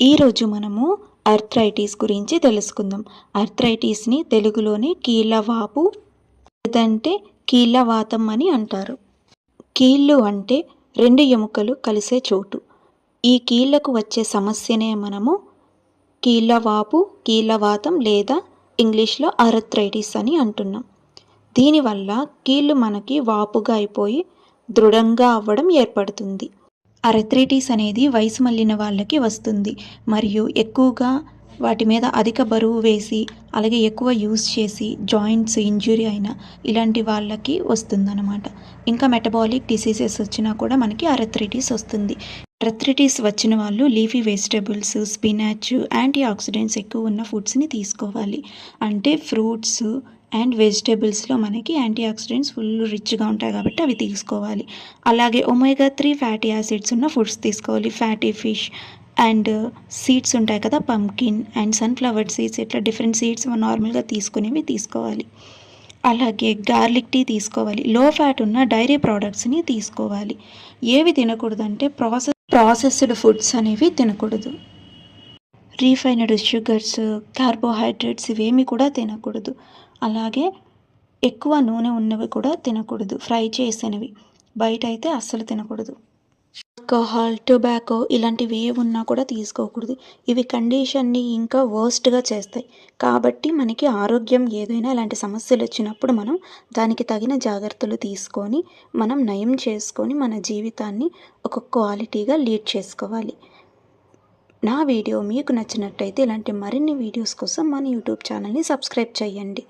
ఈరోజు మనము ఆర్థరైటిస్ గురించి తెలుసుకుందాం. ఆర్థరైటిస్ని తెలుగులోనే కీళ్ళవాపు లేదంటే కీళ్ళవాతం అని అంటారు. కీళ్ళు అంటే రెండు ఎముకలు కలిసే చోటు. ఈ కీళ్లకు వచ్చే సమస్యనే మనము కీళ్ళవాపు, కీళ్ళవాతం లేదా ఇంగ్లీష్లో ఆర్థరైటిస్ అని అంటున్నాం. దీనివల్ల కీళ్ళు మనకి వాపుగా అయిపోయి దృఢంగా అవ్వడం ఏర్పడుతుంది. ఆర్థరైటిస్ అనేది వయసు మళ్ళిన వాళ్ళకి వస్తుంది మరియు ఎక్కువగా వాటి మీద అధిక బరువు వేసి అలాగే ఎక్కువ యూస్ చేసి జాయింట్స్ ఇంజురీ అయినా ఇలాంటి వాళ్ళకి వస్తుందన్నమాట. ఇంకా మెటబాలిక్ డిసీజెస్ వచ్చినా కూడా మనకి ఆర్థరైటిస్ వస్తుంది. ఆర్థరైటిస్ వచ్చిన వాళ్ళు leafy vegetables, spinach, antioxidants ఎక్కువ ఉన్న ఫుడ్స్ని తీసుకోవాలి. అంటే ఫ్రూట్స్ అండ్ వెజిటేబుల్స్లో మనకి యాంటీ ఆక్సిడెంట్స్ ఫుల్ రిచ్గా ఉంటాయి కాబట్టి అవి తీసుకోవాలి. అలాగే ఒమేగా 3 ఫ్యాటీ యాసిడ్స్ ఉన్న ఫుడ్స్ తీసుకోవాలి. ఫ్యాటీ ఫిష్ అండ్ సీడ్స్ ఉంటాయి కదా, పంకిన్ అండ్ సన్ఫ్లవర్ సీడ్స్, ఇట్లా డిఫరెంట్ సీడ్స్ నార్మల్గా తీసుకునేవి తీసుకోవాలి. అలాగే గార్లిక్ టీ తీసుకోవాలి. లో ఫ్యాట్ ఉన్న డైరీ ప్రోడక్ట్స్ని తీసుకోవాలి. ఏవి తినకూడదంటే ప్రాసెస్డ్ ఫుడ్స్ అనేవి తినకూడదు. రీఫైన్డ్ షుగర్స్, కార్బోహైడ్రేట్స్ ఇవేమి కూడా తినకూడదు. అలాగే ఎక్కువ నూనె ఉన్నవి కూడా తినకూడదు. ఫ్రై చేసినవి బయట అయితే అస్సలు తినకూడదు. ఆల్కహాల్, టొబాకో ఇలాంటివి ఏ ఉన్నా కూడా తీసుకోకూడదు. ఇవి కండిషన్ని ఇంకా వర్స్ట్గా చేస్తాయి. కాబట్టి మనకి ఆరోగ్యం ఏదైనా ఇలాంటి సమస్యలు వచ్చినప్పుడు మనం దానికి తగిన జాగ్రత్తలు తీసుకొని మనం నయం చేసుకొని మన జీవితాన్ని ఒక క్వాలిటీగా లీడ్ చేసుకోవాలి. నా వీడియో మీకు నచ్చినట్టయితే ఇలాంటి మరిన్ని వీడియోస్ కోసం మన యూట్యూబ్ ఛానల్ని సబ్స్క్రైబ్ చేయండి.